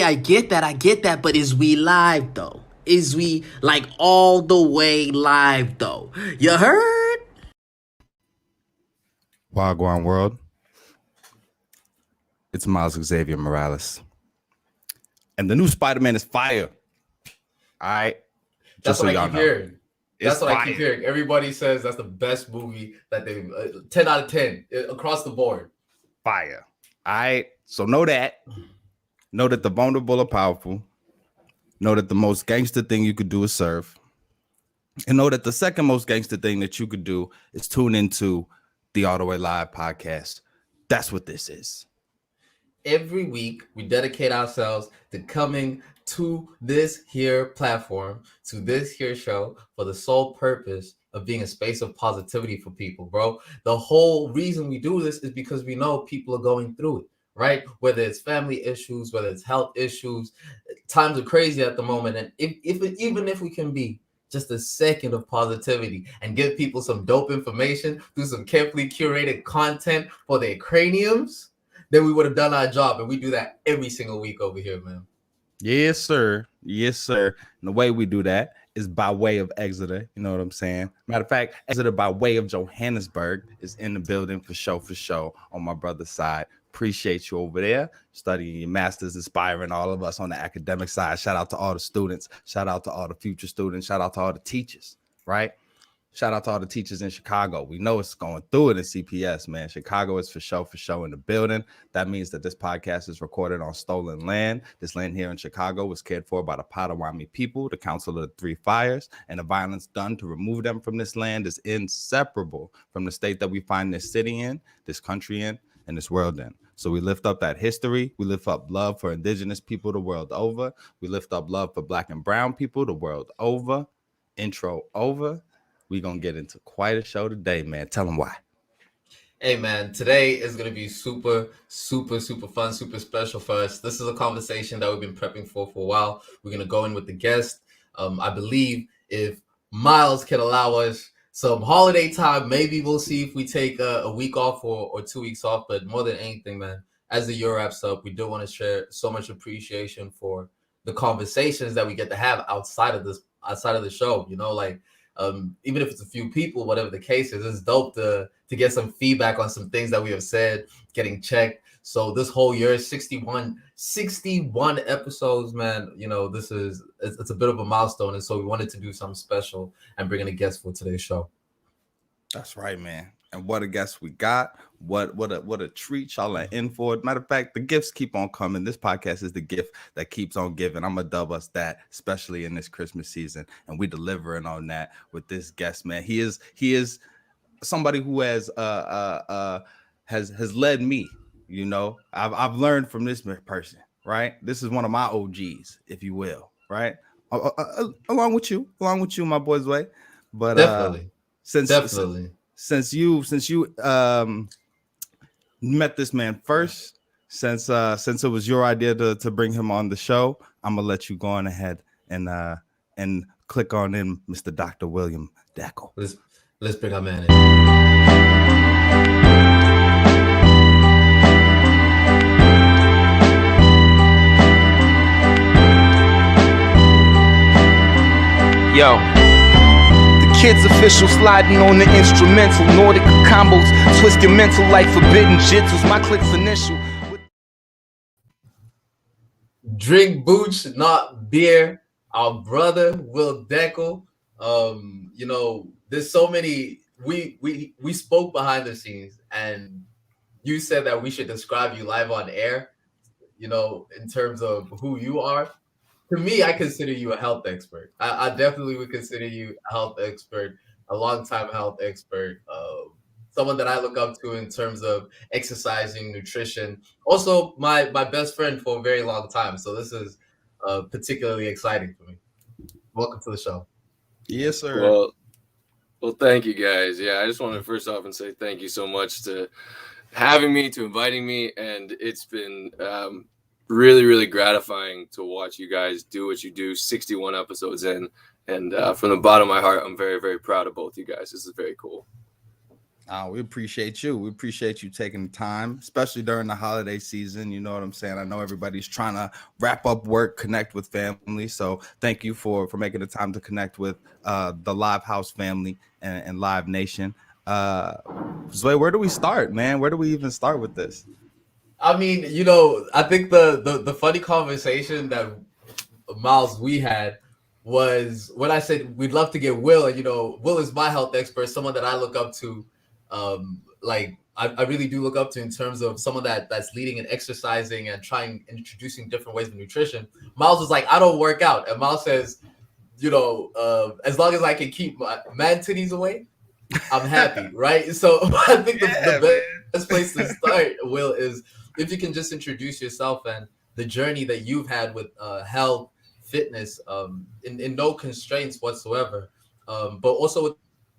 I get that, but is we live though? Is we like all the way live though? You heard? Wagwan world. It's Miles Xavier Morales. And the new Spider-Man is fire. All right. That's what I keep hearing. That's what fire. I keep hearing. Everybody says that's the best movie that they 10 out of 10 across the board. Fire. All right. So know that the vulnerable are powerful. Know that the most gangster thing you could do is serve. And know that the second most gangster thing that you could do is tune into the All the Way Live podcast. That's what this is. Every week, we dedicate ourselves to coming to this here platform, to this here show for the sole purpose of being a space of positivity for people, bro. The whole reason we do this is because we know people are going through it, right? Whether it's family issues, whether it's health issues, times are crazy at the moment. And even if we can be just a second of positivity and give people some dope information through some carefully curated content for their craniums, then we would have done our job. And we do that every single week over here, man. Yes, sir. Yes, sir. And the way we do that is by way of Exeter. You know what I'm saying? Matter of fact, Exeter by way of Johannesburg is in the building for show on my brother's side. Appreciate you over there studying your master's, inspiring all of us on the academic side. Shout out to all the students. Shout out to all the future students. Shout out to all the teachers, right? Shout out to all the teachers in Chicago. We know it's going through it in CPS, man. Chicago is for show in the building. That means that this podcast is recorded on stolen land. This land here in Chicago was cared for by the Potawatomi people, the Council of the Three Fires, and the violence done to remove them from this land is inseparable from the state that we find this city in, this country in, and this world in. So we lift up that history. We lift up love for indigenous people the world over. We lift up love for Black and brown people the world over. Intro over. We're going to get into quite a show today, man. Tell them why. Hey, man, today is going to be super, super, super fun, super special for us. This is a conversation that we've been prepping for a while. We're going to go in with the guest. I believe if Miles can allow us some holiday time, maybe we'll see if we take a week off or 2 weeks off. But more than anything, man, as the year wraps up, we do want to share so much appreciation for the conversations that we get to have outside of the show, you know, like, even if it's a few people, whatever the case is, it's dope to get some feedback on some things that we have said, getting checked. So this whole year, 61 episodes, man, you know, it's a bit of a milestone. And so we wanted to do something special and bring in a guest for today's show. That's right, man. And what a guest we got. What a treat y'all are in for. Matter of fact, the gifts keep on coming. This podcast is the gift that keeps on giving. I'm gonna dub us that, especially in this Christmas season. And we delivering on that with this guest, man. He is somebody who has led me. You know, I've learned from this person, right? This is one of my OGs, if you will, right? Along with you, my boys way. But definitely. Since you met this man first, since it was your idea to bring him on the show, I'm gonna let you go on ahead and click on in, Mr. Dr. William Dackel. Let's bring our man in. Yo, the kid's official sliding on the instrumental. Nordic combos, twist your mental like forbidden jitsus. My click's initial. Drink Booch, not beer. Our brother Will Dackel. You know, there's so many. We spoke behind the scenes, and you said that we should describe you live on air. You know, in terms of who you are. To me, I consider you a health expert. I definitely would consider you a health expert, a long-time health expert, someone that I look up to in terms of exercising, nutrition. Also, my best friend for a very long time. So this is particularly exciting for me. Welcome to the show. Yes, sir. Well, thank you, guys. Yeah, I just want to first off and say thank you so much to having me, to inviting me, and it's been really, really gratifying to watch you guys do what you do 61 episodes in. And from the bottom of my heart, I'm very, very proud of both you guys. This is very cool. We appreciate you. We appreciate you taking the time, especially during the holiday season. You know what I'm saying? I know everybody's trying to wrap up work, connect with family. So thank you for making the time to connect with the Live House family and Live Nation. Zoe, where do we start, man? Where do we even start with this? I mean, I think the funny conversation that Miles we had was when I said we'd love to get Will, and Will is my health expert, someone that I look up to, like I really do look up to in terms of someone that's leading and exercising and trying introducing different ways of nutrition. Miles was like, I don't work out, and Miles says, as long as I can keep my man titties away, I'm happy, right? So I think the best place to start, Will, is if you can just introduce yourself and the journey that you've had with health, fitness, in no constraints whatsoever, but also with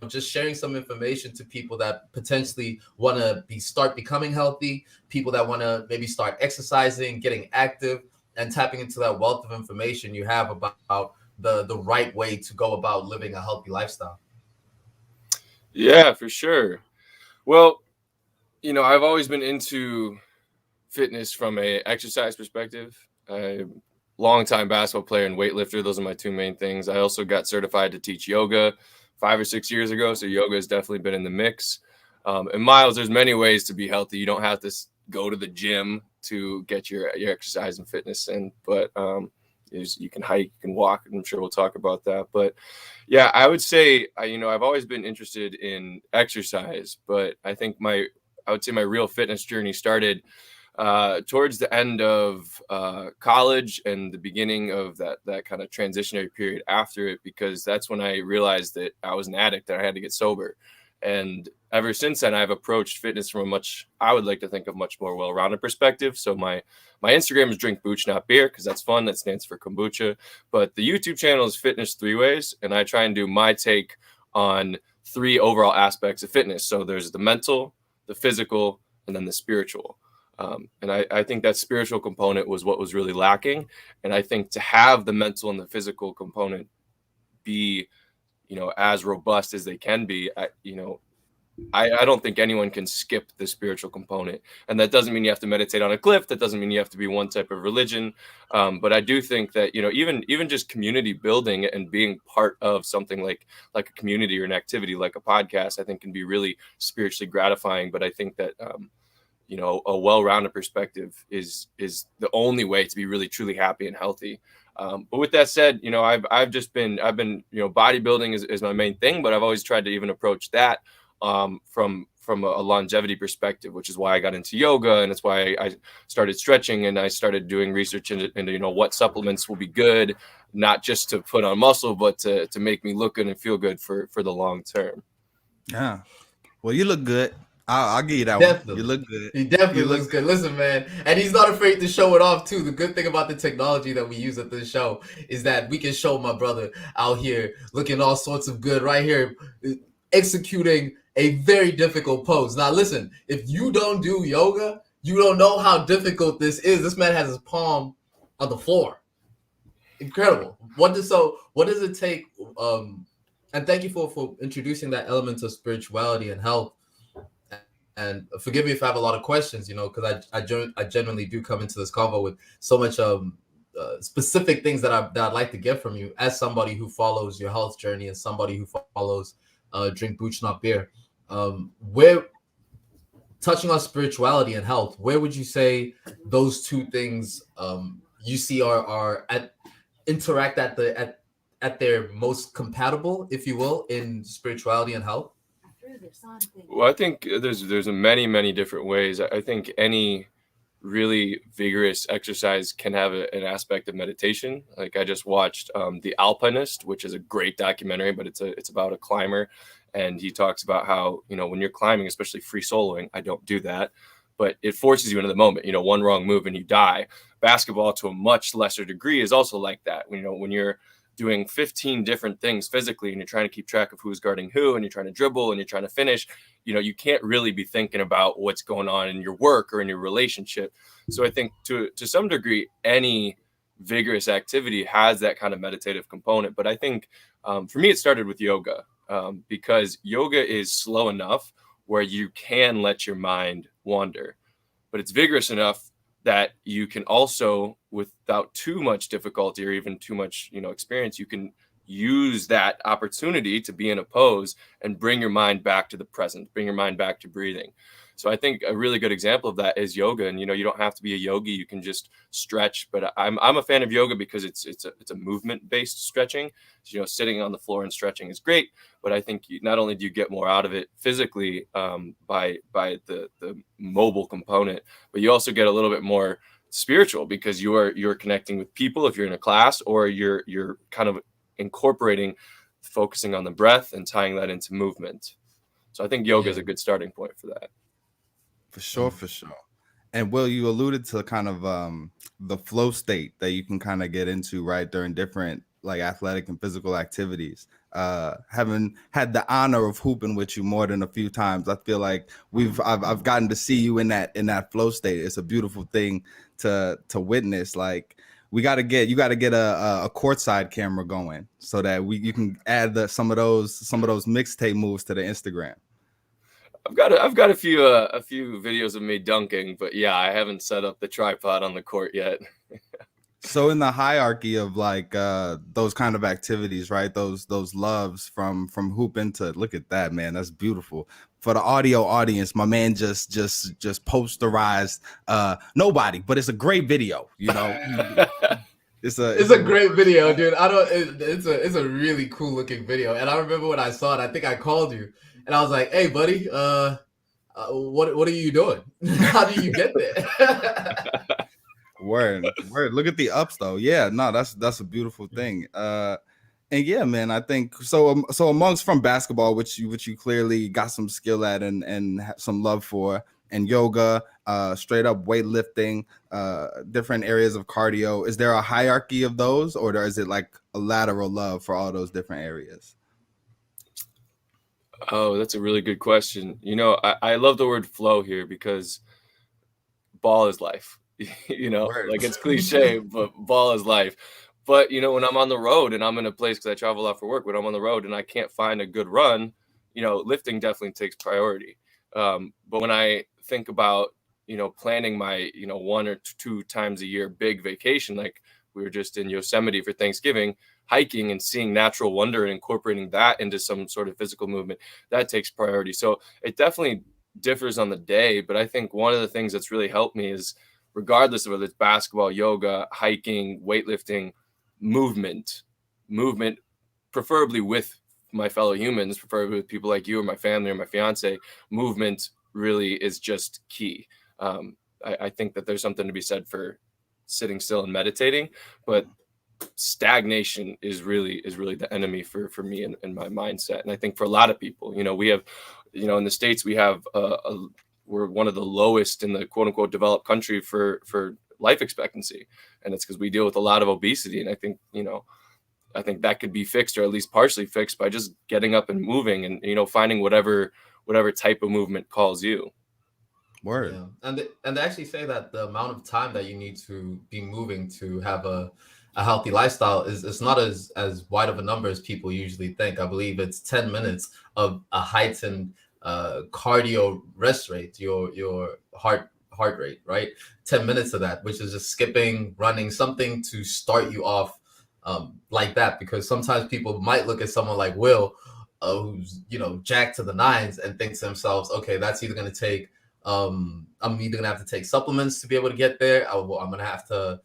just sharing some information to people that potentially want to start becoming healthy, people that want to maybe start exercising, getting active, and tapping into that wealth of information you have about the right way to go about living a healthy lifestyle. Yeah, for sure. Well, I've always been into fitness from a exercise perspective. I'm a longtime basketball player and weightlifter. Those are my two main things. I also got certified to teach yoga 5 or 6 years ago. So yoga has definitely been in the mix. And Miles, there's many ways to be healthy. You don't have to go to the gym to get your exercise and fitness in, but you can hike, you can walk, and I'm sure we'll talk about that. But yeah, I would say, I've always been interested in exercise, but I think I would say my real fitness journey started towards the end of college and the beginning of that kind of transitionary period after it, because that's when I realized that I was an addict, that I had to get sober. And ever since then, I've approached fitness from I would like to think of much more well-rounded perspective. So my Instagram is Drink Booch Not Beer, because that's fun. That stands for kombucha. But the YouTube channel is Fitness Three Ways, and I try and do my take on 3 overall aspects of fitness. So there's the mental, the physical, and then the spiritual. And I think that spiritual component was what was really lacking. And I think to have the mental and the physical component be, as robust as they can be, I don't think anyone can skip the spiritual component. And that doesn't mean you have to meditate on a cliff. That doesn't mean you have to be one type of religion. But I do think that, even just community building and being part of something like a community or an activity like a podcast, I think can be really spiritually gratifying. But I think that, a well-rounded perspective is the only way to be really truly happy and healthy. But with that said, I've been bodybuilding is my main thing, but I've always tried to even approach that from a longevity perspective, which is why I got into yoga, and it's why I started stretching, and I started doing research into what supplements will be good, not just to put on muscle, but to make me look good and feel good for the long term. Yeah. Well, you look good. I'll give you that Definitely. one. You look good. He definitely looks good. Listen, man, and he's not afraid to show it off too. The good thing about the technology that we use at this show is that we can show my brother out here looking all sorts of good right here, executing a very difficult pose. Now, listen, if you don't do yoga, you don't know how difficult this is. This man has his palm on the floor. Incredible. What does it take? And thank you for introducing that element of spirituality and health. And forgive me if I have a lot of questions, because I genuinely do come into this convo with so much specific things that I'd like to get from you as somebody who follows your health journey and somebody who follows Drink Booch Not Beer. Where, touching on spirituality and health, where would you say those two things you see are interact at their most compatible, if you will, in spirituality and health? Well, I think there's many, many different ways. I think any really vigorous exercise can have an aspect of meditation. Like I just watched The Alpinist, which is a great documentary, but it's about a climber, and he talks about how when you're climbing, especially free soloing, I don't do that, but it forces you into the moment. One wrong move and you die. Basketball, to a much lesser degree, is also like that. When you're doing 15 different things physically and you're trying to keep track of who's guarding who, and you're trying to dribble and you're trying to finish, you can't really be thinking about what's going on in your work or in your relationship. So I think to some degree, any vigorous activity has that kind of meditative component. But I think for me, it started with yoga, because yoga is slow enough where you can let your mind wander, but it's vigorous enough that you can also, without too much difficulty or even too much, experience, you can use that opportunity to be in a pose and bring your mind back to the present, bring your mind back to breathing. So I think a really good example of that is yoga. And, you don't have to be a yogi. You can just stretch. But I'm a fan of yoga because it's a movement-based stretching. So, sitting on the floor and stretching is great. But I think not only do you get more out of it physically by the mobile component, but you also get a little bit more spiritual because you're connecting with people if you're in a class, or you're kind of incorporating, focusing on the breath and tying that into movement. So I think yoga is a good starting point for that. For sure. And Will, you alluded to kind of the flow state that you can kind of get into, right, during different like athletic and physical activities. Having had the honor of hooping with you more than a few times, I feel like I've gotten to see you in that flow state. It's a beautiful thing to witness. Like you got to get a courtside camera going so that you can add some of those mixtape moves to the Instagram. I've got a few videos of me dunking, but yeah, I haven't set up the tripod on the court yet. So in the hierarchy of like those kind of activities, right? Those loves from hooping to, look at that, man. That's beautiful. For the audio audience, my man just posterized nobody, but it's a great video, It's a great video, dude. It's a really cool looking video. And I remember when I saw it, I think I called you and I was like, "Hey, buddy, what are you doing? How do you get there?" Word. Look at the ups though. Yeah, no, that's a beautiful thing. And yeah, man, I think so. So amongst from basketball, which you clearly got some skill at and some love for, and yoga, straight up weightlifting, different areas of cardio. Is there a hierarchy of those, or is it like a lateral love for all those different areas? Oh, that's a really good question. I love the word flow here because ball is life. Like it's cliche, but ball is life. But when I'm on the road and I'm in a place, because I travel a lot for work, when I'm on the road and I can't find a good run, lifting definitely takes priority. But when I think about planning my 1 or 2 times a year big vacation, like we were just in Yosemite for Thanksgiving, hiking and seeing natural wonder and incorporating that into some sort of physical movement, that takes priority. So it definitely differs on the day. But I think one of the things that's really helped me is, regardless of whether it's basketball, yoga, hiking, weightlifting, movement, preferably with my fellow humans, preferably with people like you or my family or my fiance, movement really is just key. I think that there's something to be said for sitting still and meditating, but stagnation is really the enemy for me and my mindset. And I think for a lot of people, we have, in the States, we have we're one of the lowest in the quote unquote developed country for life expectancy. And it's because we deal with a lot of obesity. And I think, that could be fixed, or at least partially fixed, by just getting up and moving and, finding whatever type of movement calls you. Word. Yeah. And they actually say that the amount of time that you need to be moving to have a healthy lifestyle is not as wide of a number as people usually think. I believe it's 10 minutes of a heightened cardio rest rate, your heart rate, right? 10 minutes of that, which is just skipping, running, something to start you off like that. Because sometimes people might look at someone like Will, who's jacked to the nines, and think to themselves, okay, that's either going to take I'm either gonna have to take supplements to be able to get there. I'm gonna have to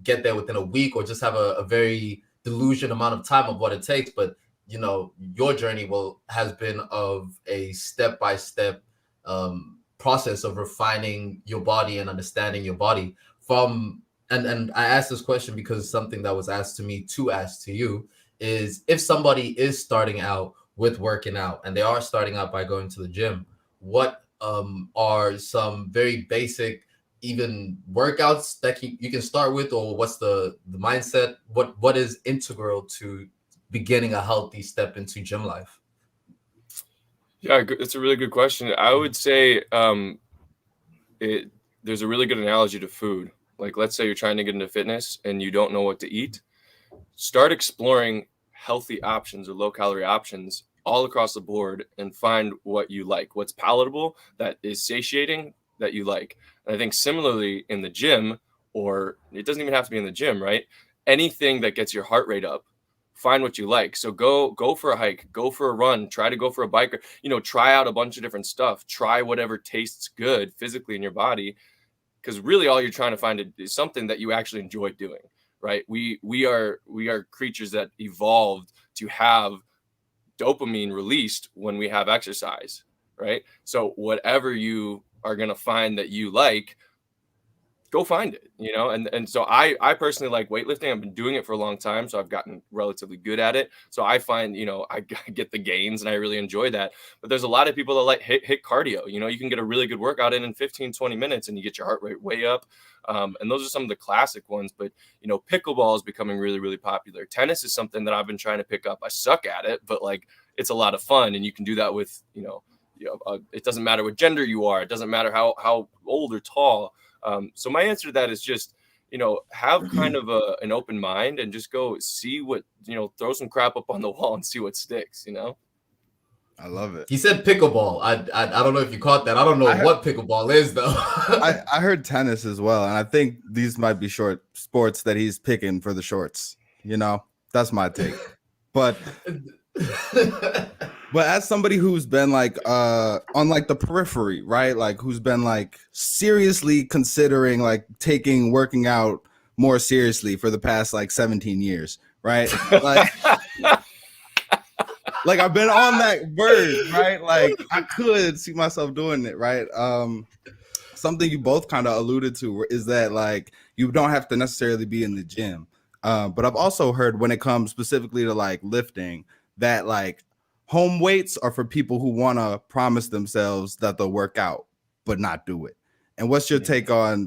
get there within a week, or just have a very delusional amount of time of what it takes. But your journey has been of a step-by-step process of refining your body and understanding your body. And I asked this question because something that was asked to me to ask to you is, if somebody is starting out with working out and they are starting out by going to the gym, what are some very basic even workouts that you can start with, or what's the mindset? What is integral to beginning a healthy step into gym life? Yeah, it's a really good question. I would say there's a really good analogy to food. Like, let's say you're trying to get into fitness and you don't know what to eat. Start exploring healthy options or low calorie options all across the board and find what you like, what's palatable, that is satiating, that you like. And I think similarly in the gym, or it doesn't even have to be in the gym, right? Anything that gets your heart rate up, find what you like. So go for a hike, go for a run, try to go for a bike, or, try out a bunch of different stuff, try whatever tastes good physically in your body. Because really all you're trying to find is something that you actually enjoy doing, right? We are creatures that evolved to have dopamine released when we have exercise, right? So whatever you are going to find that you like, go find it, and so I personally like weightlifting. I've been doing it for a long time, so I've gotten relatively good at it. So I find, I get the gains and I really enjoy that. But there's a lot of people that like hit cardio. You can get a really good workout in 15-20 minutes and you get your heart rate way up. And those are some of the classic ones. But pickleball is becoming really, really popular. Tennis is something that I've been trying to pick up. I suck at it, but like it's a lot of fun, and you can do that with it doesn't matter what gender you are. It doesn't matter how old or tall. So my answer to that is just, have kind of an open mind and just go see what, throw some crap up on the wall and see what sticks, I love it. He said pickleball. I don't know if you caught that. I don't know what pickleball is though. I heard tennis as well. And I think these might be short sports that he's picking for the shorts. That's my take. But as somebody who's been like on like the periphery, right? Like who's been like seriously considering like working out more seriously for the past like 17 years, right? Like I've been on that verge, right? Like I could see myself doing it, right? Something you both kind of alluded to is that like you don't have to necessarily be in the gym. But I've also heard when it comes specifically to like lifting that like home weights are for people who want to promise themselves that they'll work out but not do it. And what's your take on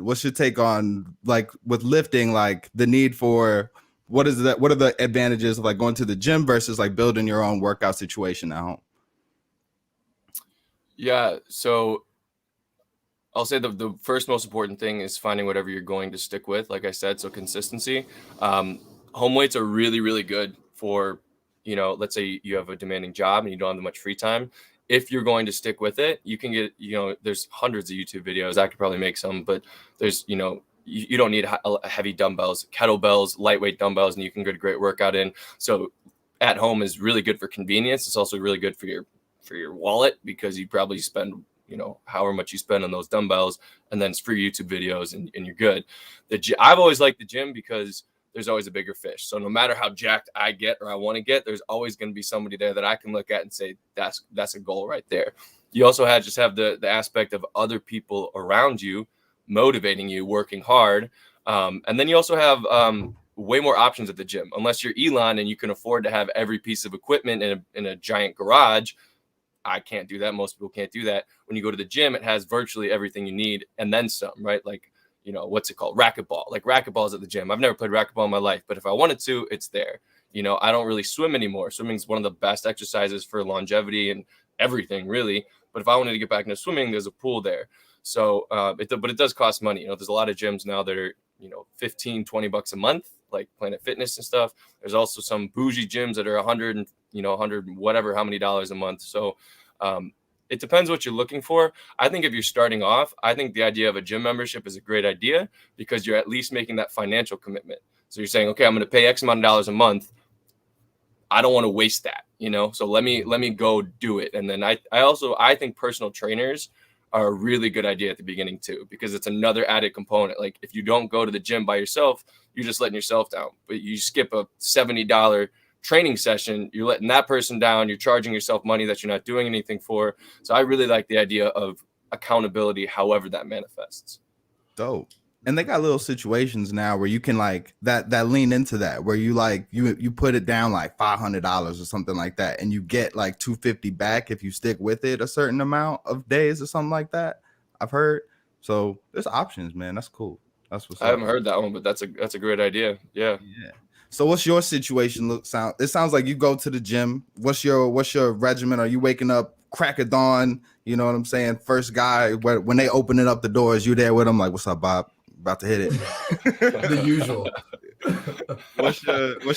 like with lifting, like the need for what are the advantages of like going to the gym versus like building your own workout situation at home? Yeah, so I'll say the first most important thing is finding whatever you're going to stick with, like I said, so consistency. Home weights are really, really good for, let's say you have a demanding job and you don't have much free time. If you're going to stick with it, you can get, there's hundreds of YouTube videos. I could probably make some, but there's, you don't need heavy dumbbells, kettlebells, lightweight dumbbells, and you can get a great workout in. So at home is really good for convenience. It's also really good for your wallet, because you probably spend, however much you spend on those dumbbells, and then it's free YouTube videos and you're good. I've always liked the gym because there's always a bigger fish. So no matter how jacked I get or I want to get, there's always going to be somebody there that I can look at and say, that's a goal right there. You also have the aspect of other people around you motivating you, working hard. And then you also have way more options at the gym. Unless you're Elon and you can afford to have every piece of equipment in a giant garage. I can't do that. Most people can't do that. When you go to the gym, it has virtually everything you need and then some, right? Like, what's it called? Racquetball. Like racquetball's at the gym. I've never played racquetball in my life, but if I wanted to, it's there. I don't really swim anymore. Swimming is one of the best exercises for longevity and everything, really. But if I wanted to get back into swimming, there's a pool there. So, but it does cost money. There's a lot of gyms now that are, $15-20 a month, like Planet Fitness and stuff. There's also some bougie gyms that are 100 and, 100 whatever, how many dollars a month. So, it depends what you're looking for. I think if you're starting off, I think the idea of a gym membership is a great idea, because you're at least making that financial commitment. So you're saying, okay, I'm going to pay X amount of dollars a month. I don't want to waste that, so let me go do it. And then I think personal trainers are a really good idea at the beginning too, because it's another added component. Like if you don't go to the gym by yourself, you're just letting yourself down. But you skip a $70 training session, you're letting that person down. You're charging yourself money that you're not doing anything for. So I really like the idea of accountability, however that manifests. Dope. And they got little situations now where you can like that lean into that, where you like you put it down like $500 or something like that, and you get like $250 back if you stick with it a certain amount of days or something like that. I've heard. So there's options, man. That's cool. That's what's I haven't heard that one, but that's a great idea. Yeah. So what's your situation It sounds like you go to the gym. What's your regimen? Are you waking up crack of dawn? You know what I'm saying? First guy, when they opening up the doors, you there with them like, what's up, Bob? About to hit it. The usual. What's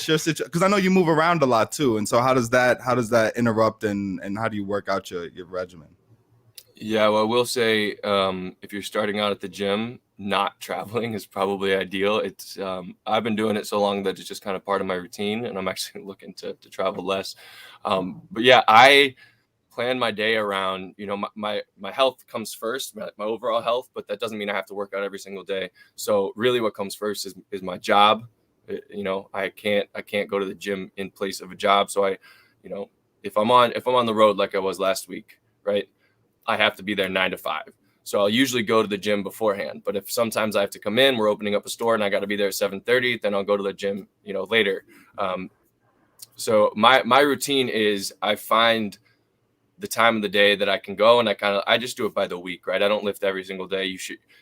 your situation? Because I know you move around a lot too, and so how does that interrupt and how do you work out your regimen? Yeah, well, I will say, if you're starting out at the gym, not traveling is probably ideal. It's I've been doing it so long that it's just kind of part of my routine, and I'm actually looking to travel less. But yeah, I plan my day around, my health comes first, my overall health, but that doesn't mean I have to work out every single day. So really what comes first is my job. I can't go to the gym in place of a job. So if I'm on the road like I was last week, right, I have to be there 9 to 5. So I'll usually go to the gym beforehand. But if sometimes I have to come in, we're opening up a store and I got to be there at 7:30, then I'll go to the gym, later. So my routine is I find the time of the day that I can go, and I just do it by the week, right? I don't lift every single day.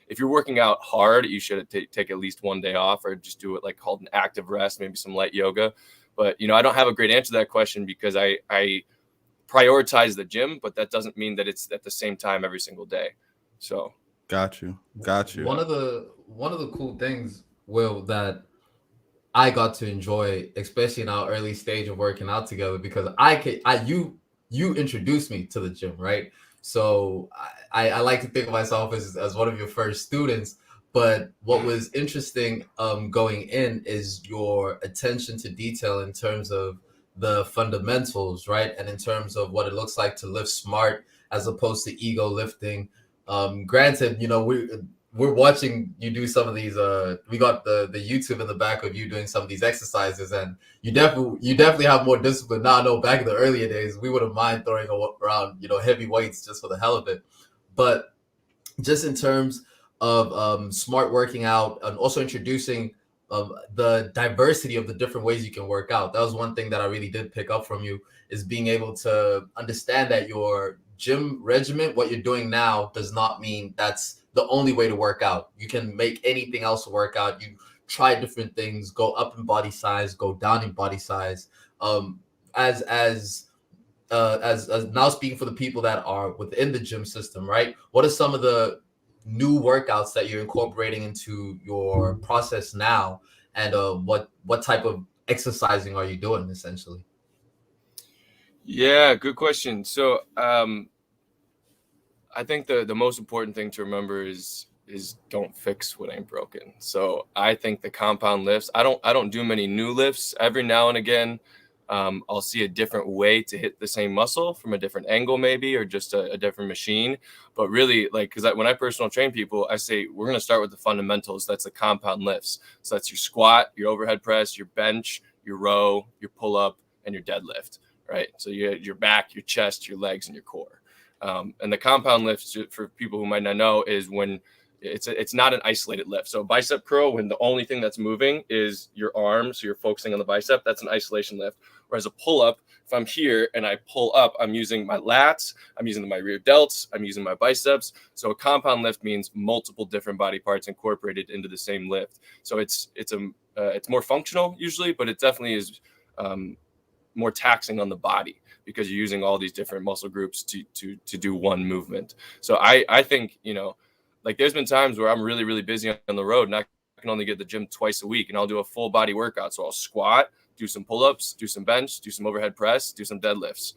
If you're working out hard, you should take at least one day off, or just do it like called an active rest, maybe some light yoga. But I don't have a great answer to that question because I prioritize the gym, but that doesn't mean that it's at the same time every single day. So got you. One of the cool things, Will, that I got to enjoy, especially in our early stage of working out together, because you introduced me to the gym, right? So I like to think of myself as one of your first students. But what was interesting going in is your attention to detail in terms of the fundamentals, right? And in terms of what it looks like to lift smart as opposed to ego lifting. Granted, we're watching you do some of these. We got the YouTube in the back of you doing some of these exercises, and you definitely have more discipline now. I know back in the earlier days, we wouldn't mind throwing around heavy weights just for the hell of it. But just in terms of smart working out and also introducing the diversity of the different ways you can work out. That was one thing that I really did pick up from you, is being able to understand that your gym regimen, what you're doing now, does not mean that's the only way to work out. You can make anything else work out. You try different things, go up in body size, go down in body size. As now speaking for the people that are within the gym system, right? What are some of the new workouts that you're incorporating into your process now, and what type of exercising are you doing essentially? Yeah, good question. So I think the most important thing to remember is don't fix what ain't broken. So I think the compound lifts, I don't do many new lifts. Every now and again, I'll see a different way to hit the same muscle from a different angle, maybe, or just a different machine. But really, because when I personal train people, I say we're going to start with the fundamentals. That's the compound lifts. So that's your squat, your overhead press, your bench, your row, your pull up, and your deadlift, right? So your back, your chest, your legs, and your core. And the compound lifts, for people who might not know, is when it's not an isolated lift. So bicep curl, when the only thing that's moving is your arm, so you're focusing on the bicep, that's an isolation lift. Whereas a pull-up, if I'm here and I pull up, I'm using my lats, I'm using my rear delts, I'm using my biceps. So a compound lift means multiple different body parts incorporated into the same lift. So it's more functional usually, but it definitely is more taxing on the body, because you're using all these different muscle groups to do one movement. So I think, there's been times where I'm really, really busy on the road and I can only get to the gym twice a week, and I'll do a full body workout. So I'll squat, do some pull-ups, do some bench, do some overhead press, do some deadlifts,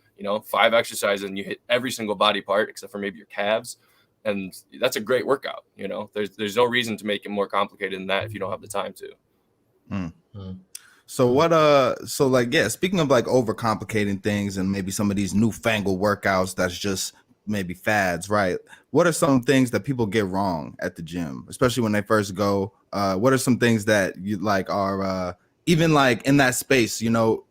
5 exercises, and you hit every single body part except for maybe your calves. And that's a great workout. There's no reason to make it more complicated than that if you don't have the time to. So speaking of overcomplicating things and maybe some of these newfangled workouts that's just maybe fads, right? What are some things that people get wrong at the gym, especially when they first go? What are some things that you are even in that space,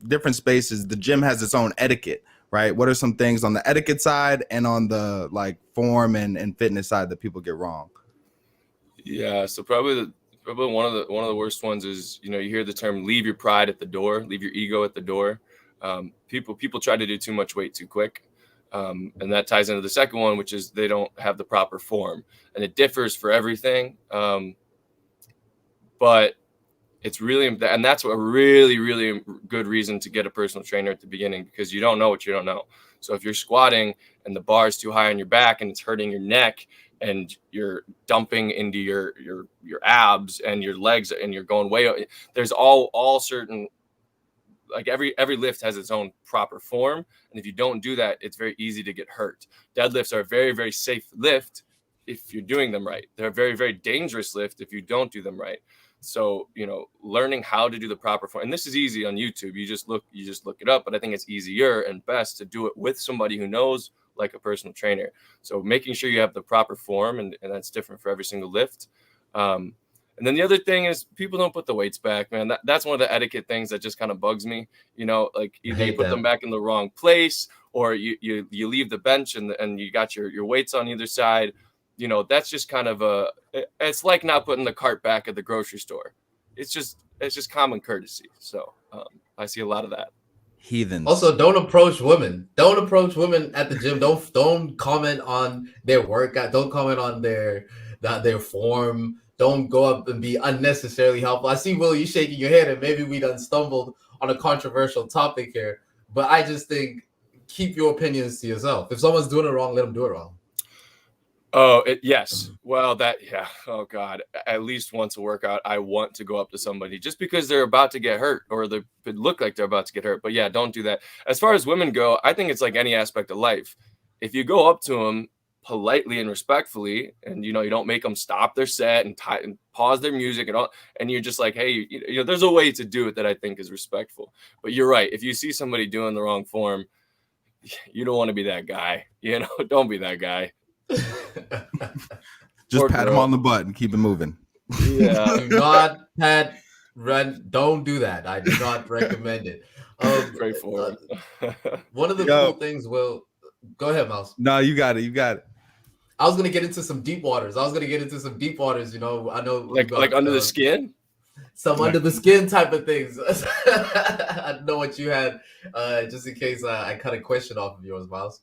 different spaces, the gym has its own etiquette, right? What are some things on the etiquette side and on the form and fitness side that people get wrong? Yeah, so probably one of the worst ones is, you hear the term leave your pride at the door, leave your ego at the door. People try to do too much weight too quick. And that ties into the second one, which is they don't have the proper form, and it differs for everything. But it's really, and that's a really, really good reason to get a personal trainer at the beginning, because you don't know what you don't know. So if you're squatting and the bar is too high on your back and it's hurting your neck, and you're dumping into your abs and your legs, and you're going way. There's all certain, like every lift has its own proper form, and if you don't do that, it's very easy to get hurt. Deadlifts are a very, very safe lift if you're doing them right. They're a very, very dangerous lift if you don't do them right. So, learning how to do the proper form, and this is easy on YouTube. You just look it up, but I think it's easier and best to do it with somebody who knows, like a personal trainer. So making sure you have the proper form, and that's different for every single lift. And then the other thing is, people don't put the weights back, man. That's one of the etiquette things that just kind of bugs me. Like either you put them back in the wrong place, or you leave the bench and you got your weights on either side. That's just kind of it's like not putting the cart back at the grocery store. It's just common courtesy. So I see a lot of that. Heathens. Also, don't approach women. Don't approach women at the gym. Don't comment on their workout. Don't comment on their form. Don't go up and be unnecessarily helpful. I see, Will, you shaking your head, and maybe we done stumbled on a controversial topic here. But I just think, keep your opinions to yourself. If someone's doing it wrong, let them do it wrong. Oh, yes. Well, yeah. Oh, God. At least once a workout, I want to go up to somebody just because they're about to get hurt, or they look like they're about to get hurt. But yeah, don't do that. As far as women go, I think it's like any aspect of life. If you go up to them politely and respectfully, and you don't make them stop their set and pause their music and all, and you're just like, hey, there's a way to do it that I think is respectful. But you're right. If you see somebody doing the wrong form, you don't want to be that guy. Don't be that guy. Just pat him on the butt and keep it moving. Yeah. Do not run. Don't do that. I do not recommend it. Pray for it. One of the cool things, Will, go ahead, Mouse. No, you got it. I was gonna get into some deep waters. I know, like under the skin. Some under the skin type of things. I know what you had, just in case I cut a question off of yours, Miles.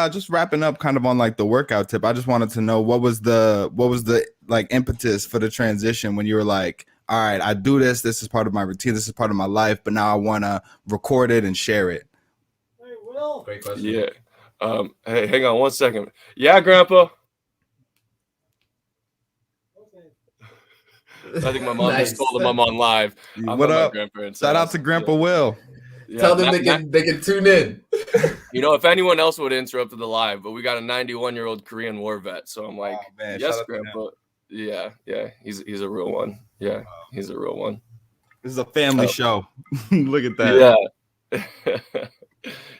Just wrapping up kind of on like the workout tip. I just wanted to know what was the like impetus for the transition when you were like, all right, I do this. This is part of my routine. This is part of my life. But now I want to record it and share it. Hey, Will. Great question. Yeah. Hey, hang on one second. Yeah, Grandpa. I think my mom just told him I'm on live. What up? Shout out to Grandpa Will. Yeah, tell them they can tune in. If anyone else would have interrupted the live, but we got a 91-year-old Korean war vet, so I'm like, man, yes, Grandpa. Yeah, he's a real one. Yeah, he's a real one. This is a family show. Look at that. Yeah,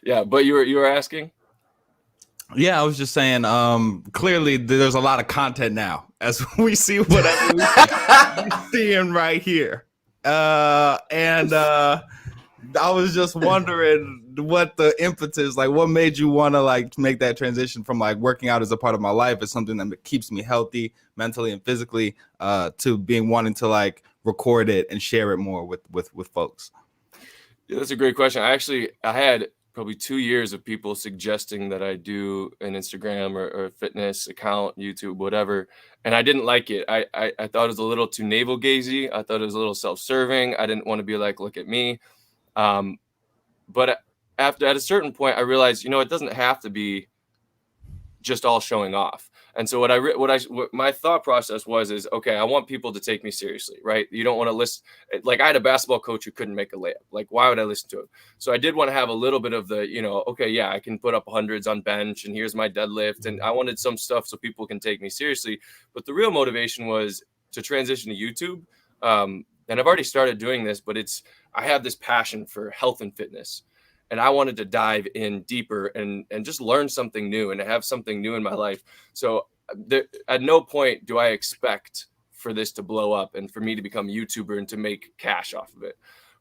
yeah. But you were asking. Yeah, I was just saying. Clearly, there's a lot of content now, as we see whatever we're seeing right here. And I was just wondering what the impetus, like, what made you want to like make that transition from like working out as a part of my life as something that keeps me healthy mentally and physically, to wanting to like record it and share it more with folks. Yeah, that's a great question. I had probably 2 years of people suggesting that I do an Instagram or a fitness account, YouTube, whatever. And I didn't like it. I thought it was a little too navel gazing. I thought it was a little self-serving. I didn't want to be like, look at me. But at a certain point, I realized, it doesn't have to be just all showing off. And so what my thought process is, okay, I want people to take me seriously, right? You don't want to listen. Like, I had a basketball coach who couldn't make a layup. Like, why would I listen to him? So I did want to have a little bit of the, okay, yeah, I can put up hundreds on bench and here's my deadlift. And I wanted some stuff so people can take me seriously. But the real motivation was to transition to YouTube. And I've already started doing this, but I have this passion for health and fitness. And I wanted to dive in deeper and just learn something new and to have something new in my life. So at no point do I expect for this to blow up and for me to become a YouTuber and to make cash off of it.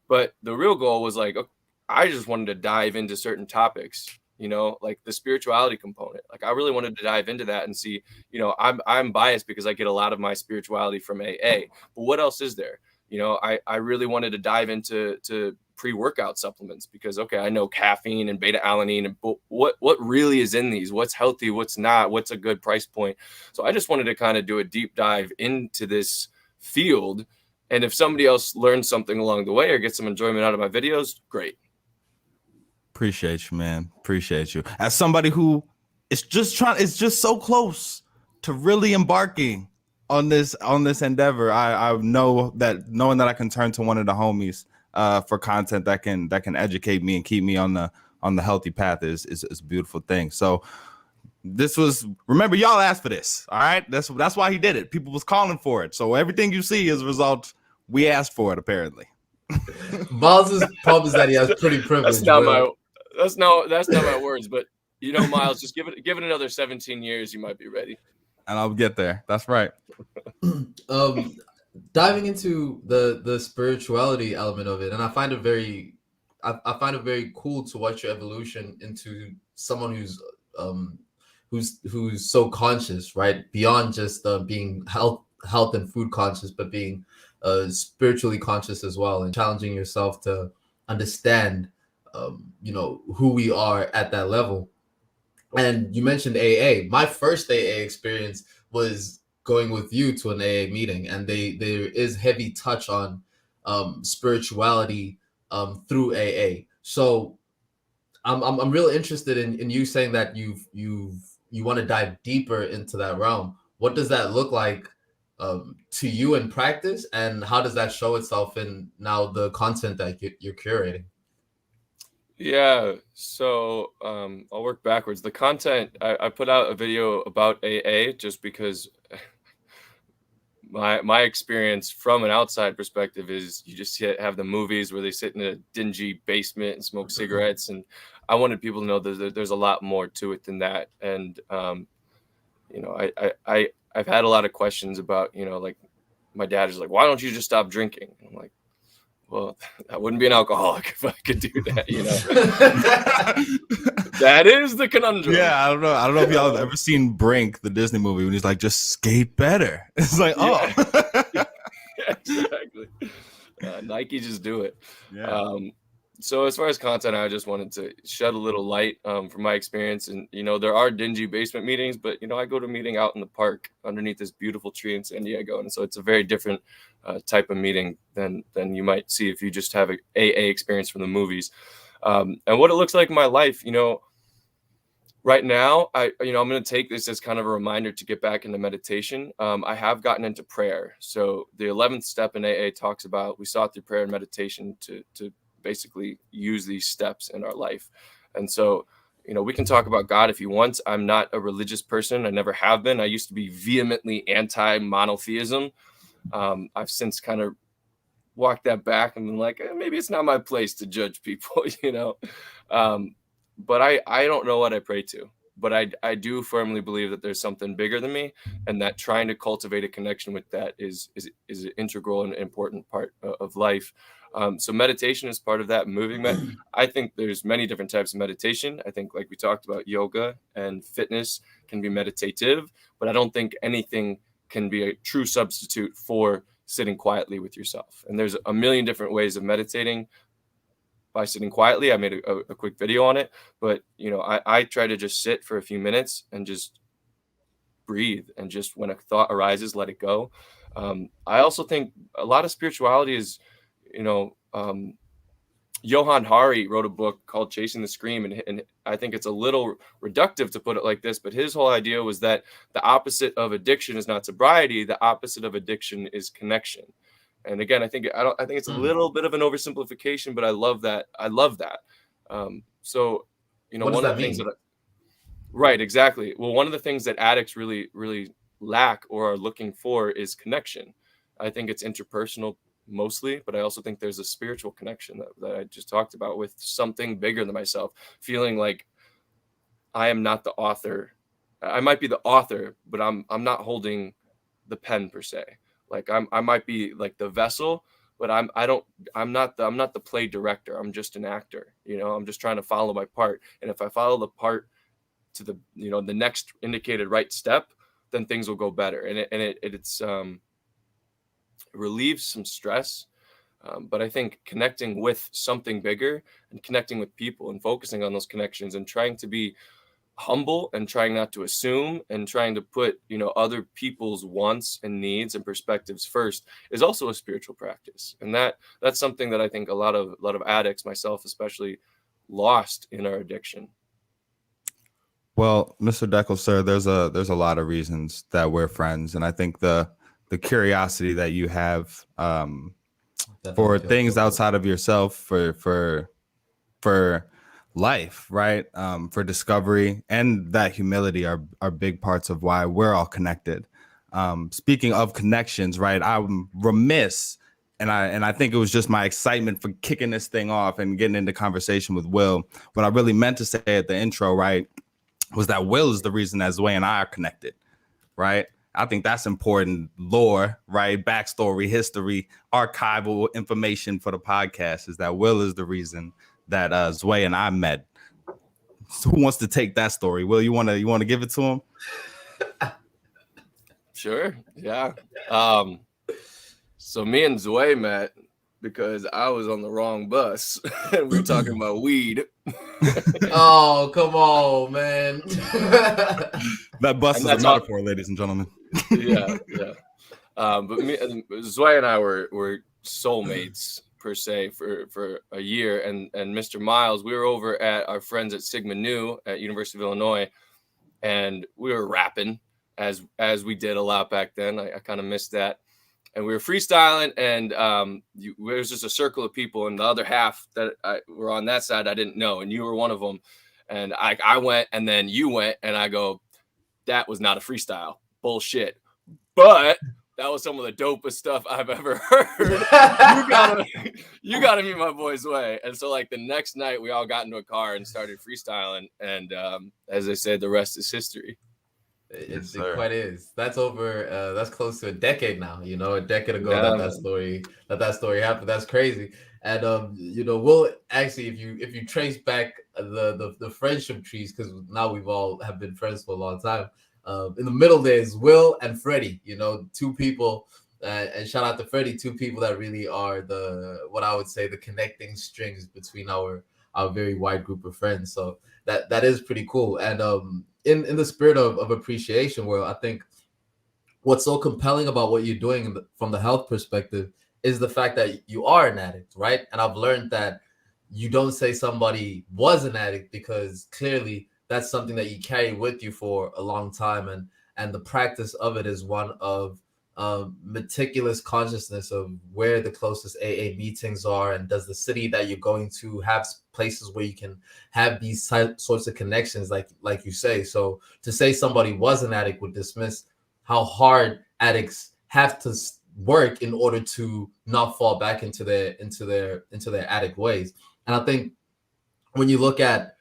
But the real goal was like, I just wanted to dive into certain topics, like the spirituality component. Like, I really wanted to dive into that and see, I'm biased because I get a lot of my spirituality from AA. But what else is there? I really wanted to dive into pre-workout supplements because, okay, I know caffeine and beta alanine, and what really is in these, what's healthy, what's not, what's a good price point. So I just wanted to kind of do a deep dive into this field. And if somebody else learns something along the way or gets some enjoyment out of my videos, great. Appreciate you, man. Appreciate you. As somebody who is just so close to really embarking on this endeavor. I know that knowing that I can turn to one of the homies for content that can educate me and keep me on the healthy path is a beautiful thing. So this was, remember, y'all asked for this. All right, that's why he did it. People was calling for it. So everything you see is a result. We asked for it, apparently. Miles' problem is that he has pretty privilege. That's not my words, but you know, Miles, just give it another 17 years, you might be ready. And I'll get there. That's right. Diving into the spirituality element of it, and I find it very cool to watch your evolution into someone who's so conscious, right? Beyond just being health and food conscious, but being spiritually conscious as well, and challenging yourself to understand, who we are at that level. And you mentioned AA. My first AA experience was going with you to an AA meeting, and there is heavy touch on spirituality through AA. So I'm real interested in you saying that you want to dive deeper into that realm. What does that look like to you in practice, and how does that show itself in now the content that you're curating? Yeah, so I'll work backwards. The content, I put out a video about AA just because my experience from an outside perspective is you just have the movies where they sit in a dingy basement and smoke cigarettes, and I wanted people to know that there's a lot more to it than that. And I've had a lot of questions about, like my dad is like, why don't you just stop drinking? And I'm like, well, I wouldn't be an alcoholic if I could do that, That is the conundrum. Yeah, I don't know if y'all have ever seen Brink, the Disney movie, when he's like, just skate better. It's like, yeah, exactly. Nike, just do it. Yeah. So as far as content, I just wanted to shed a little light from my experience. And, there are dingy basement meetings, but, I go to a meeting out in the park underneath this beautiful tree in San Diego. And so it's a very different type of meeting than you might see if you just have an AA experience from the movies. And what it looks like in my life, right now, I'm going to take this as kind of a reminder to get back into meditation. I have gotten into prayer. So the 11th step in AA talks about, we sought through prayer and meditation to basically use these steps in our life. And so, we can talk about God if you want. I'm not a religious person. I never have been. I used to be vehemently anti-monotheism. I've since kind of walked that back and been like, maybe it's not my place to judge people, but I don't know what I pray to, but I do firmly believe that there's something bigger than me, and that trying to cultivate a connection with that is an integral and important part of life. So meditation is part of that. I think there's many different types of meditation. I think, like we talked about, yoga and fitness can be meditative, but I don't think anything can be a true substitute for sitting quietly with yourself. And there's a million different ways of meditating by sitting quietly. I made a quick video on it, but I try to just sit for a few minutes and just breathe, and just when a thought arises, let it go. I also think a lot of spirituality is, Johann Hari wrote a book called Chasing the Scream, and I think it's a little reductive to put it like this, but his whole idea was that the opposite of addiction is not sobriety. The opposite of addiction is connection. And again, I think it's a little bit of an oversimplification, but I love that. So, what one does of the that things mean? right, exactly. Well, one of the things that addicts really, really lack or are looking for is connection. I think it's interpersonal mostly, but I also think there's a spiritual connection that I just talked about with something bigger than myself, feeling like I am not the author. I might be the author, but I'm not holding the pen per se. Like I might be like the vessel, but I'm not the play director. I'm just an actor. I'm just trying to follow my part. And if I follow the part to the the next indicated right step, then things will go better. And it relieves some stress. But I think connecting with something bigger and connecting with people and focusing on those connections and trying to be humble and trying not to assume and trying to put other people's wants and needs and perspectives first is also a spiritual practice. And that's something that I think a lot of addicts, myself especially, lost in our addiction. Well, Mr. Deckel, sir, there's a lot of reasons that we're friends, and I think the curiosity that you have Definitely for feel things fulfilled. outside of yourself, for life, right? For discovery and that humility are big parts of why we're all connected. Speaking of connections, right? I'm remiss, and I think it was just my excitement for kicking this thing off and getting into conversation with Will. What I really meant to say at the intro, right, was that Will is the reason that Zway and I are connected, right? I think that's important lore, right? Backstory, history, archival information for the podcast is that Will is the reason that Zway and I met. So who wants to take that story? Will, you wanna give it to him? Sure. Yeah. So me and Zway met because I was on the wrong bus and we were talking about weed. Oh, come on, man. That bus And is a that's all- metaphor, ladies and gentlemen. Yeah. But me and Zway and I were soulmates per se for a year. And Mr. Miles, we were over at our friends at Sigma Nu at University of Illinois, and we were rapping as we did a lot back then. I kind of missed that. And we were freestyling, and there was just a circle of people, and the other half that were on that side I didn't know, and you were one of them. And I went, and then you went, and I go, that was not a freestyle, bullshit. But that was some of the dopest stuff I've ever heard. You gotta meet my boy Zway. And so like the next night, we all got into a car and started freestyling, and as I said, the rest is history. It sir. quite is. That's over. That's close to a decade now. You know, a decade ago Yeah, that story happened. That's crazy. And you know, we'll actually, if you trace back the friendship trees, because now we've all have been friends for a long time. In the middle there's Will and Freddie. You know, two people. And shout out to Freddie, two people that really are what I would say the connecting strings between our very wide group of friends. So that is pretty cool. And in the spirit of appreciation, Will, I think what's so compelling about what you're doing from the health perspective is the fact that you are an addict, right? And I've learned that you don't say somebody was an addict because clearly that's something that you carry with you for a long time, and the practice of it is one of meticulous consciousness of where the closest AA meetings are, and does the city that you're going to have places where you can have these sorts of connections, like you say. So to say somebody was an addict would dismiss how hard addicts have to work in order to not fall back into their addict ways. And I think when you look at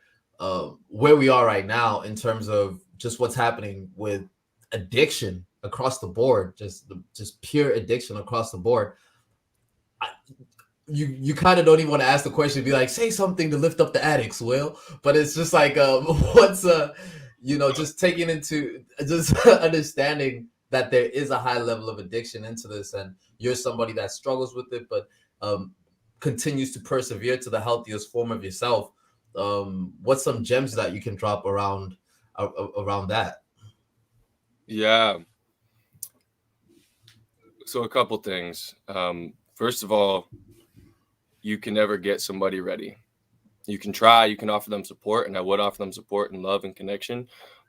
where we are right now in terms of just what's happening with addiction across the board, just pure addiction across the board, you kind of don't even want to ask the question, be like, say something to lift up the addicts, Will. But it's just like, what's you know, just taking into just understanding that there is a high level of addiction into this, and you're somebody that struggles with it, but continues to persevere to the healthiest form of yourself. What's some gems that you can drop around that? Yeah. So a couple things. First of all, you can never get somebody ready. You can try, you can offer them support, and I would offer them support and love and connection.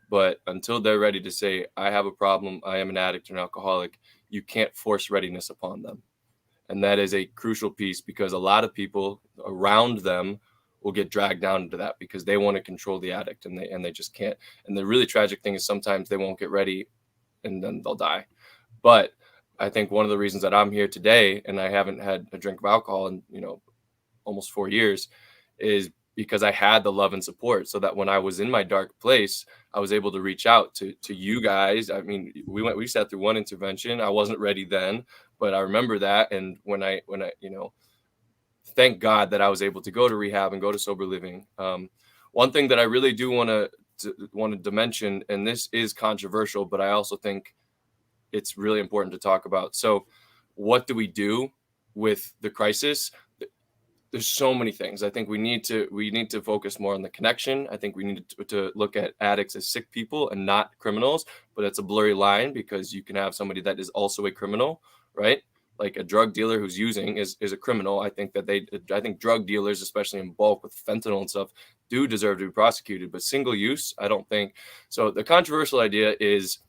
But until they're ready to say, I have a problem, I am an addict or an alcoholic, you can't force readiness upon them. And that is a crucial piece, because a lot of people around them will get dragged down into that because they want to control the addict, and they just can't. And the really tragic thing is sometimes they won't get ready and then they'll die. But I think one of the reasons that I'm here today and I haven't had a drink of alcohol in, almost 4 years is because I had the love and support, so that when I was in my dark place, I was able to reach out to you guys. I mean, we sat through one intervention. I wasn't ready then, but I remember that. And when I thank God that I was able to go to rehab and go to sober living. One thing that I really do wanted to mention, and this is controversial, but I also think it's really important to talk about. So what do we do with the crisis? There's so many things. I think we need to focus more on the connection. I think we need to look at addicts as sick people and not criminals, but it's a blurry line because you can have somebody that is also a criminal, right? Like a drug dealer who's using is a criminal. I think drug dealers, especially in bulk with fentanyl and stuff, do deserve to be prosecuted, but single use, I don't think. So the controversial idea is,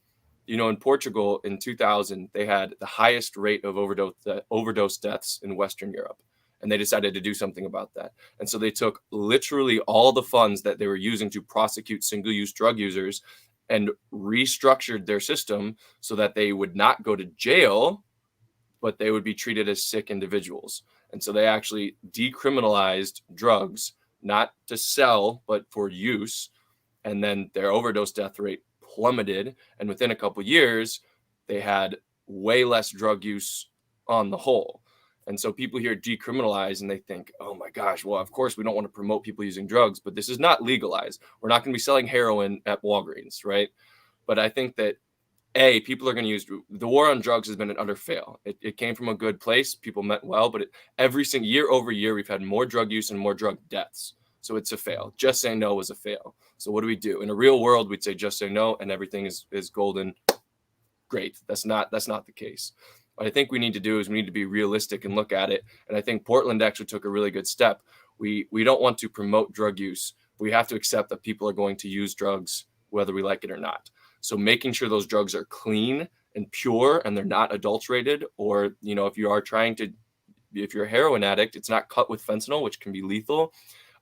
in Portugal in 2000, they had the highest rate of overdose deaths in Western Europe. And they decided to do something about that. And so they took literally all the funds that they were using to prosecute single-use drug users and restructured their system so that they would not go to jail, but they would be treated as sick individuals. And so they actually decriminalized drugs, not to sell, but for use. And then their overdose death rate plummeted. And within a couple of years, they had way less drug use on the whole. And so people hear decriminalize and they think, oh my gosh, well, of course we don't want to promote people using drugs, but this is not legalized. We're not going to be selling heroin at Walgreens, right? But I think that people are going to use the war on drugs has been an utter fail. It came from a good place. People meant well, but every single year over year, we've had more drug use and more drug deaths. So it's a fail. Just saying no was a fail. So what do we do? In a real world, we'd say just say no and everything is golden. Great. That's not the case. What I think we need to do is we need to be realistic and look at it. And I think Portland actually took a really good step. We don't want to promote drug use. We have to accept that people are going to use drugs, whether we like it or not. So making sure those drugs are clean and pure and they're not adulterated, or, if you're a heroin addict, it's not cut with fentanyl, which can be lethal.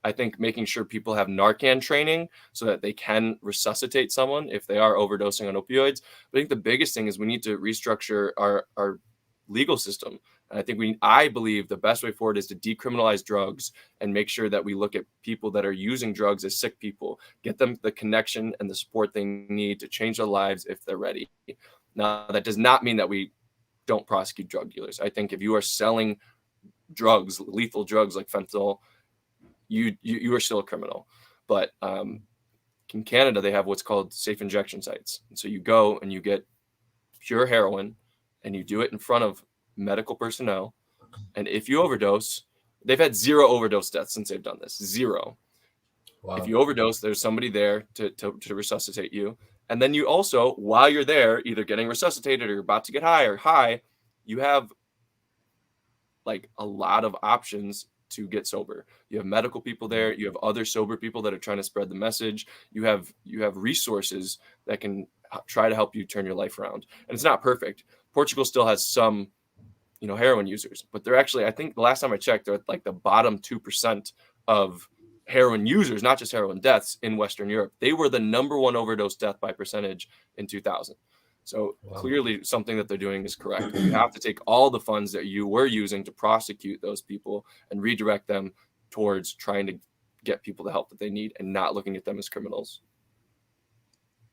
I think making sure people have Narcan training so that they can resuscitate someone if they are overdosing on opioids. But I think the biggest thing is we need to restructure our legal system. And I believe the best way forward is to decriminalize drugs and make sure that we look at people that are using drugs as sick people, get them the connection and the support they need to change their lives if they're ready. Now, that does not mean that we don't prosecute drug dealers. I think if you are selling drugs, lethal drugs like fentanyl, you are still a criminal. But in Canada, they have what's called safe injection sites. And so you go and you get pure heroin and you do it in front of medical personnel. And if you overdose, they've had 0 overdose deaths since they've done this. 0. Wow. If you overdose, there's somebody there to resuscitate you. And then you also, while you're there, either getting resuscitated or you're about to get high, you have like a lot of options to get sober. You have medical people there. You have other sober people that are trying to spread the message. You have resources that can try to help you turn your life around. And it's not perfect. Portugal still has some, heroin users, but they're actually, I think the last time I checked, they're at like the bottom 2% of heroin users, not just heroin deaths in Western Europe. They were the number 1 overdose death by percentage in 2000. So clearly something that they're doing is correct. You have to take all the funds that you were using to prosecute those people and redirect them towards trying to get people the help that they need and not looking at them as criminals.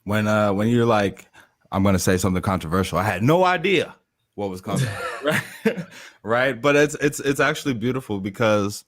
When you're like, I'm going to say something controversial, I had no idea what was coming. Right. But it's actually beautiful because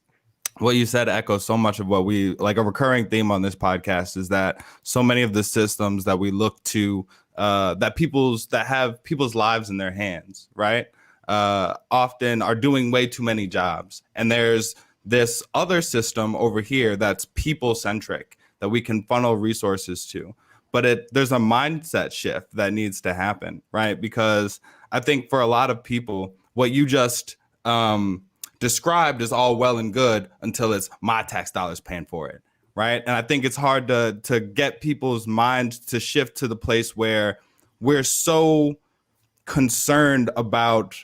what you said echoes so much of what we like. A recurring theme on this podcast is that so many of the systems that we look to that have people's lives in their hands, right, often are doing way too many jobs. And there's this other system over here that's people centric that we can funnel resources to. But there's a mindset shift that needs to happen, right? Because I think for a lot of people, what you just described is all well and good until it's my tax dollars paying for it, right? And I think it's hard to get people's minds to shift to the place where we're so concerned about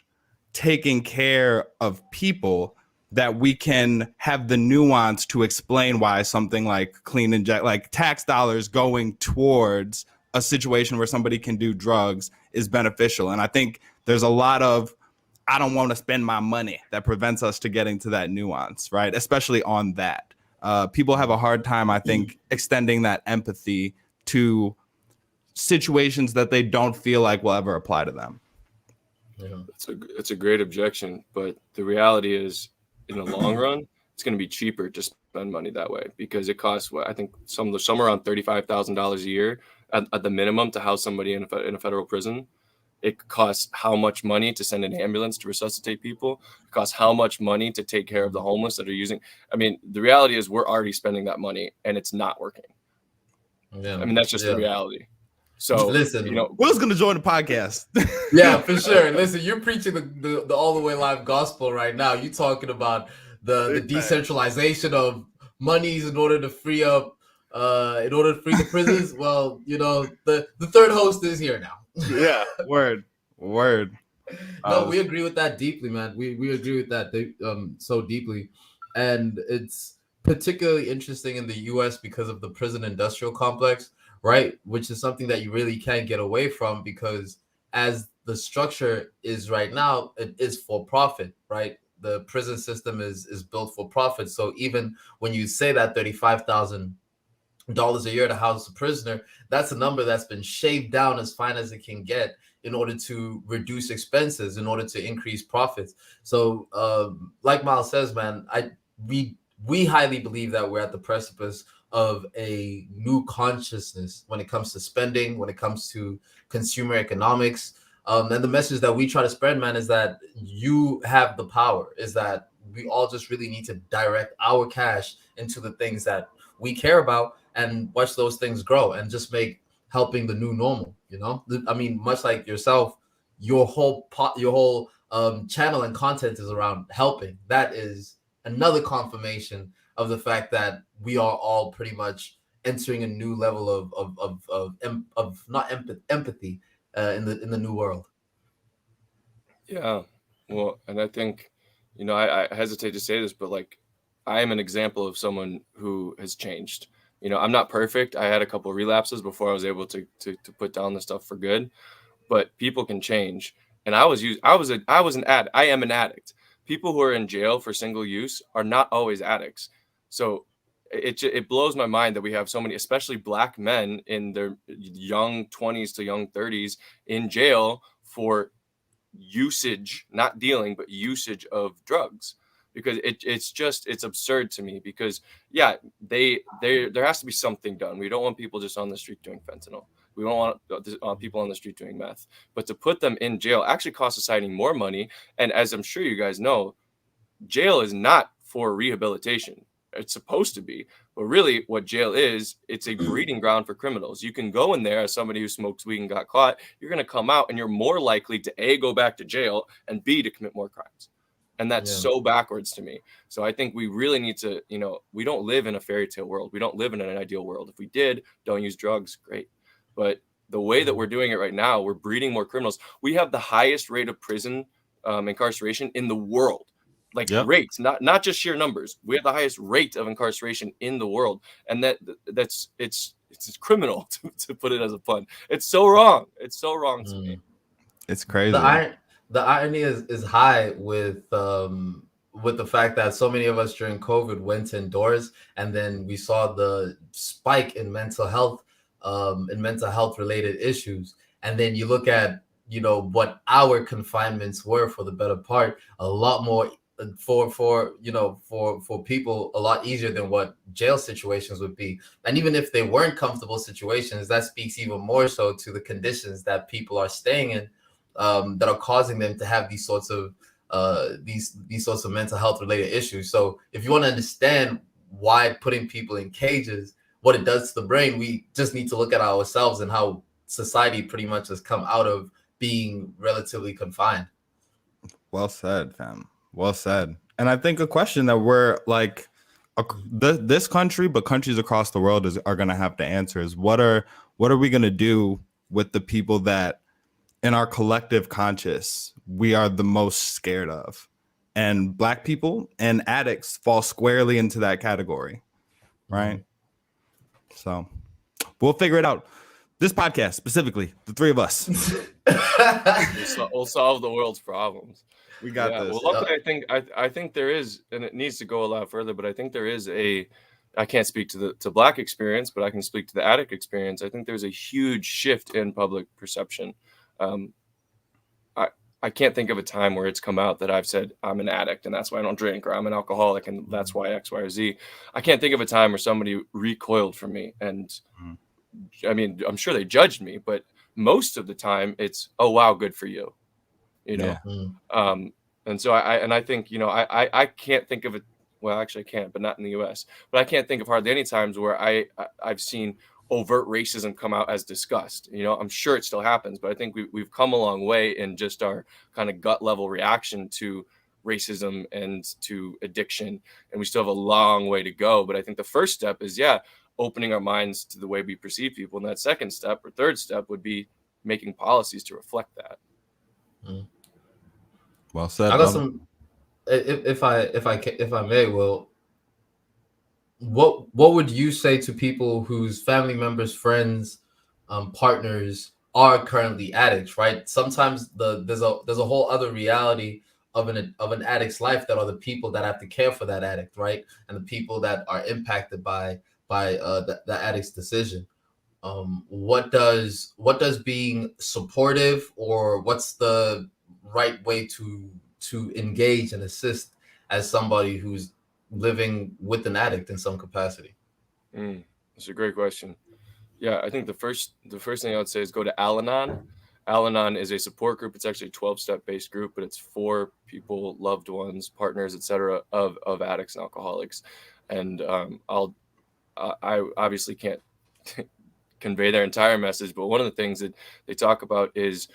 taking care of people that we can have the nuance to explain why something like like tax dollars going towards a situation where somebody can do drugs is beneficial. And I think there's a lot of, I don't want to spend my money that prevents us to getting to that nuance, right? Especially on that. People have a hard time, I think, extending that empathy to situations that they don't feel like will ever apply to them. Yeah, it's a great objection, but the reality is, in the long run, it's going to be cheaper to spend money that way because it costs, I think, somewhere around $35,000 a year at the minimum to house somebody in a federal prison. It costs how much money to send an ambulance to resuscitate people. It costs how much money to take care of the homeless that are using. I mean, the reality is we're already spending that money and it's not working. Yeah. I mean, that's just the reality. So listen, Will's going to join the podcast. Yeah, for sure. Listen, you're preaching the all the way live gospel right now. You talking about the decentralization of monies in order to free up, in order to free the prisons. Well, the third host is here now. Yeah, word. No, we agree with that deeply, man. We agree with that so deeply, and it's particularly interesting in the U.S. because of the prison industrial complex, right? Which is something that you really can't get away from because as the structure is right now, it is for profit, right? The prison system is built for profit. So even when you say that $35,000 a year to house a prisoner, that's a number that's been shaved down as fine as it can get in order to reduce expenses, in order to increase profits. So, like Miles says, man, we highly believe that we're at the precipice of a new consciousness when it comes to spending, when it comes to consumer economics. And the message that we try to spread, man, is that you have the power, is that we all just really need to direct our cash into the things that we care about and watch those things grow and just make helping the new normal. I mean, much like yourself, your whole channel and content is around helping. That is another confirmation of the fact that we are all pretty much entering a new level of not empathy in the new world. Yeah. Well, and I think, I hesitate to say this, but like, I am an example of someone who has changed. I'm not perfect. I had a couple relapses before I was able to put down the stuff for good, but people can change. And I was an addict. I am an addict. People who are in jail for single use are not always addicts. So it blows my mind that we have so many, especially Black men in their young 20s to young 30s in jail for usage, not dealing, but usage of drugs. Because it's absurd to me, because yeah, there has to be something done. We don't want people just on the street doing fentanyl. We don't want people on the street doing meth. But to put them in jail actually costs society more money. And as I'm sure you guys know, jail is not for rehabilitation. It's supposed to be, but really what jail is, it's a breeding ground for criminals. You can go in there as somebody who smokes weed and got caught. You're going to come out and you're more likely to A, go back to jail, and B, to commit more crimes. And that's so backwards to me. So I think we really need to, we don't live in a fairy tale world. We don't live in an ideal world. If we did, don't use drugs, great. But the way that we're doing it right now, we're breeding more criminals. We have the highest rate of prison incarceration in the world. Like rates, not just sheer numbers. We have the highest rate of incarceration in the world, and it's criminal to put it as a pun. It's so wrong. It's so wrong to me. It's crazy. The irony is high with the fact that so many of us during COVID went indoors, and then we saw the spike in mental health related issues, and then you look at what our confinements were for the better part, a lot more for people, a lot easier than what jail situations would be. And even if they weren't comfortable situations, that speaks even more so to the conditions that people are staying in, that are causing them to have these sorts of mental health related issues. So if you want to understand why putting people in cages, what it does to the brain, we just need to look at ourselves and how society pretty much has come out of being relatively confined. Well said, fam. Well said. And I think a question that we're like, this country, but countries across the world are going to have to answer is what are we going to do with the people that in our collective conscious we are the most scared of? And Black people and addicts fall squarely into that category, right? So we'll figure it out. This podcast specifically, the three of us, we'll solve the world's problems. We got this. Well, luckily, I think there is, and it needs to go a lot further, but I think there is I can't speak to the Black experience, but I can speak to the addict experience. I think there's a huge shift in public perception. I can't think of a time where it's come out that I've said I'm an addict and that's why I don't drink, or I'm an alcoholic and that's why X, Y, or Z. I can't think of a time where somebody recoiled from me. And I mean, I'm sure they judged me, but most of the time it's, oh, wow, good for you. And so I think, I can't think of it. Well, actually I can't, but not in the US, but I can't think of hardly any times where I've seen overt racism come out as disgust. I'm sure it still happens, but I think we've come a long way in just our kind of gut level reaction to racism and to addiction, and we still have a long way to go. But I think the first step is opening our minds to the way we perceive people, and that second step or third step would be making policies to reflect that. Well said, I got brother. some. If I may, Will, what would you say to people whose family members, friends, partners are currently addicts? Right. Sometimes there's a whole other reality of an addict's life that are the people that have to care for that addict, right, and the people that are impacted by the addict's decision. What does being supportive, or what's the right way to engage and assist as somebody who's living with an addict in some capacity? That's a great question. Yeah, I think the first thing I would say is go to Al-Anon. Al-Anon is a support group. It's actually a 12-step based group, but it's for people, loved ones, partners, etc., of addicts and alcoholics. And I obviously can't convey their entire message, but one of the things that they talk about is,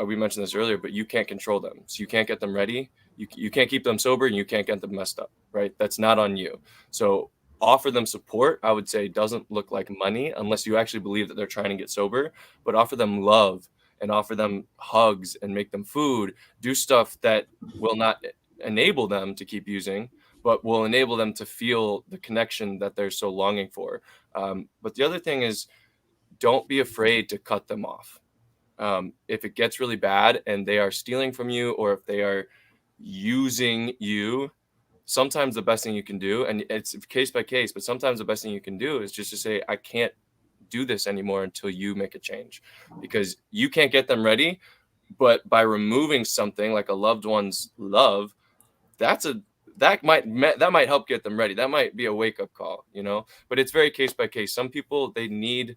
we mentioned this earlier, but you can't control them. So you can't get them ready. You can't keep them sober, and you can't get them messed up, right? That's not on you. So offer them support. I would say doesn't look like money unless you actually believe that they're trying to get sober, but offer them love and offer them hugs and make them food. Do stuff that will not enable them to keep using, but will enable them to feel the connection that they're so longing for. But the other thing is, don't be afraid to cut them off. If it gets really bad and they are stealing from you, or if they are using you, sometimes the best thing you can do, and it's case by case, but sometimes the best thing you can do is just to say, I can't do this anymore until you make a change, because you can't get them ready. But by removing something like a loved one's love, that might help get them ready. That might be a wake-up call, but it's very case by case. Some people, they need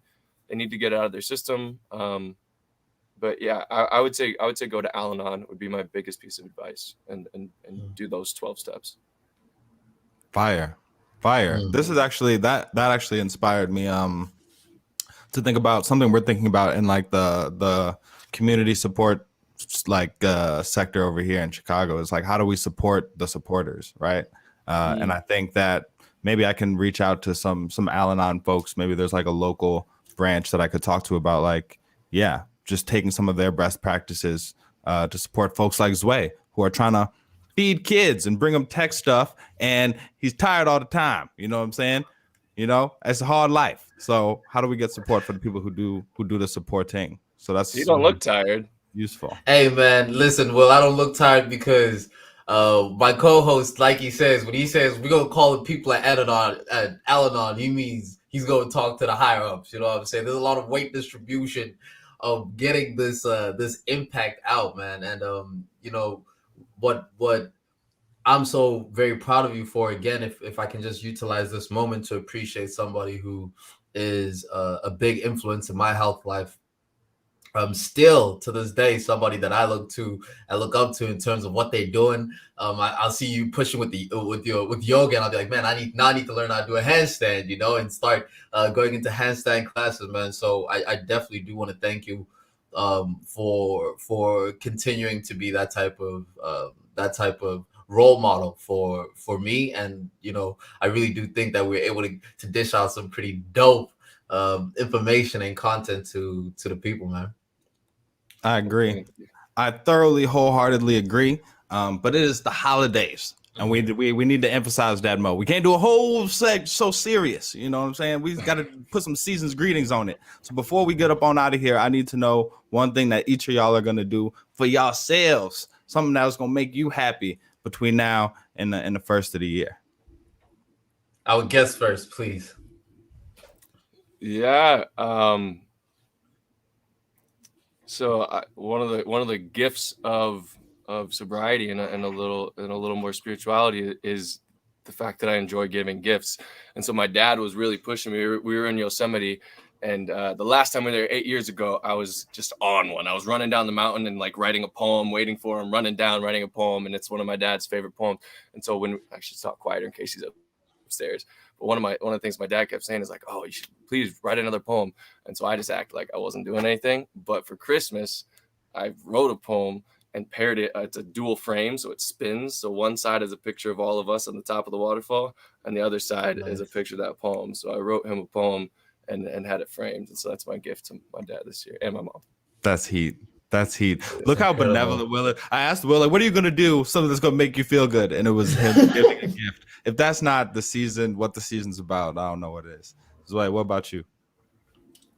to get out of their system. But yeah, I would say go to Al-Anon would be my biggest piece of advice, and do those 12 steps. Fire. This is actually that actually inspired me to think about something we're thinking about in like the community support sector over here in Chicago. Is like, how do we support the supporters, right? And I think that maybe I can reach out to some Al-Anon folks. Maybe there's like a local branch that I could talk to about just taking some of their best practices to support folks like Zway, who are trying to feed kids and bring them tech stuff, and he's tired all the time. You know what I'm saying? It's a hard life. So how do we get support for the people who do the supporting? So that's, you don't look tired. Useful. Hey man, listen, Will, I don't look tired because my co-host, like he says, when he says we're gonna call the people at Al-Anon, he means he's gonna talk to the higher ups. You know what I'm saying? There's a lot of weight distribution of getting this impact out, man. And what I'm so very proud of you for, again, if I can just utilize this moment to appreciate somebody who is a big influence in my health life. Still to this day, somebody that I look up to in terms of what they're doing. I'll see you pushing with yoga, and I'll be like, man, I need to learn how to do a handstand, and start going into handstand classes, man. So I definitely do want to thank you for continuing to be that type of role model for me. And I really do think that we're able to dish out some pretty dope information and content to the people, man. I agree. I thoroughly, wholeheartedly agree. But it is the holidays, and we need to emphasize that more. We can't do a whole seg so serious. You know what I'm saying? We got to put some season's greetings on it. So before we get up on out of here, I need to know one thing that each of y'all are gonna do for yourselves, something that's gonna make you happy between now and the first of the year. I would guess first, please. Yeah. So one of the gifts of sobriety and a little more spirituality is the fact that I enjoy giving gifts. And so my dad was really pushing me. We were in Yosemite, and the last time we were there 8 years ago, I was just on one. I was running down the mountain and writing a poem, waiting for him, running down, writing a poem. And it's one of my dad's favorite poems. And so I should talk quieter in case he's upstairs. But one of the things my dad kept saying is like, oh, you should please write another poem. And so I just acted like I wasn't doing anything. But for Christmas, I wrote a poem and paired it. It's a dual frame, so it spins. So one side is a picture of all of us on the top of the waterfall, and the other side is a picture of that poem. So I wrote him a poem and had it framed. And so that's my gift to my dad this year and my mom. That's heat. That's heat. Look how benevolent Willa. I asked Willa, what are you going to do? Something that's going to make you feel good. And it was him giving a gift. If that's not the season, what the season's about, I don't know what it is. Zoe, what about you?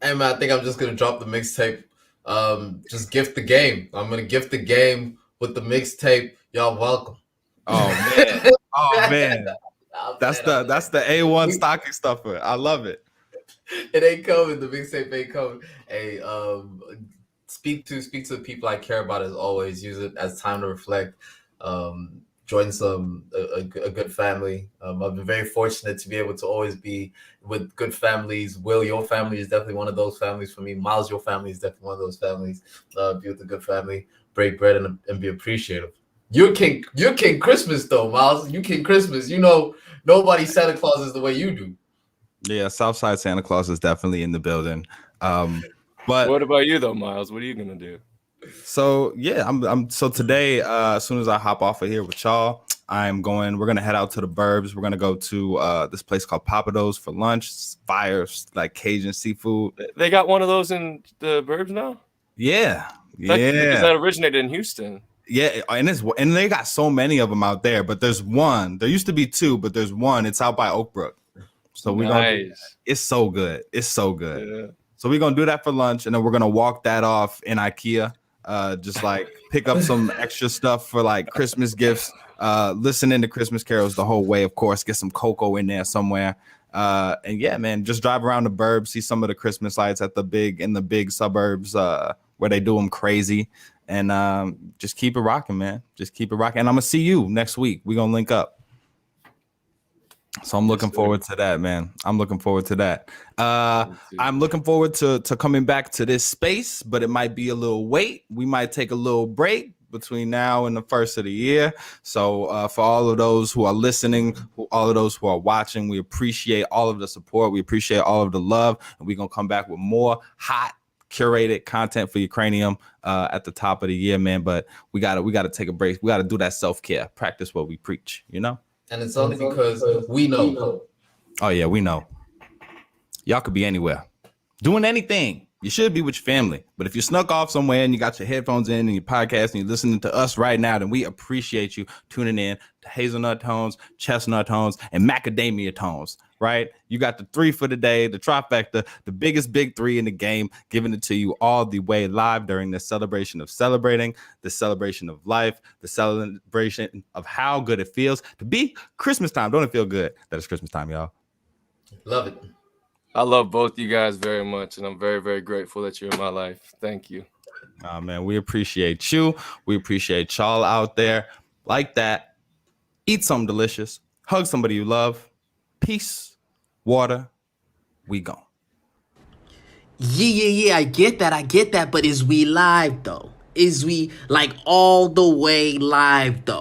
Hey, man, I think I'm just going to drop the mixtape. Just gift the game. I'm going to gift the game with the mixtape. Y'all welcome. Oh, man. Oh, man. That's the A1 stocking stuffer. I love it. It ain't coming. The mixtape ain't coming. Hey, speak to the people I care about as always. Use it as time to reflect. Join a good family. I've been very fortunate to be able to always be with good families. Will, your family is definitely one of those families for me. Miles, your family is definitely one of those families. Be with a good family, break bread, and be appreciative. You're King Christmas though, Miles. You King Christmas. You know nobody Santa Claus is the way you do. Yeah, Southside Santa Claus is definitely in the building. But what about you though, Miles? What are you gonna do? So yeah, so today, as soon as I hop off of here with y'all, we're gonna head out to the burbs. We're gonna go to this place called Papados for lunch. Fire, like Cajun seafood. They got one of those in the burbs now? Yeah. Because that originated in Houston. Yeah, and they got so many of them out there, but there's one. There used to be two, but there's one. It's out by Oakbrook. So we're gonna it's so good. It's so good. Yeah. So we're gonna do that for lunch, and then we're gonna walk that off in IKEA. Just like pick up some extra stuff for like Christmas gifts, listening to Christmas carols the whole way, of course, get some cocoa in there somewhere. And yeah, man, just drive around the burbs, see some of the Christmas lights in the big suburbs where they do them crazy, and just keep it rocking, man. Just keep it rocking. And I'm gonna see you next week. We're gonna link up. So I'm looking forward to that, man. I'm looking forward to that. I'm looking forward to coming back to this space, but it might be a little wait. We might take a little break between now and the first of the year. So for all of those who are listening, all of those who are watching, we appreciate all of the support. We appreciate all of the love. And we're going to come back with more hot, curated content for Ukrainium at the top of the year, man. But we gotta take a break. We got to do that self-care, practice what we preach, you know? And it's only because we know. Oh, yeah, we know. Y'all could be anywhere. Doing anything. You should be with your family. But if you snuck off somewhere and you got your headphones in and your podcast and you're listening to us right now, then we appreciate you tuning in to hazelnut tones, chestnut tones, and macadamia tones, right? You got the three for the day, the trifecta, the biggest big three in the game, giving it to you all the way live during the celebration of celebrating, the celebration of life, the celebration of how good it feels to be Christmas time. Don't it feel good that it's Christmas time, y'all? Love it. I love both you guys very much, and I'm very, very grateful that you're in my life. Thank you. Oh, man, we appreciate you. We appreciate y'all out there like that. Eat something delicious. Hug somebody you love. Peace. Water. We gone. Yeah, I get that. But is we live, though? Is we, like, all the way live, though?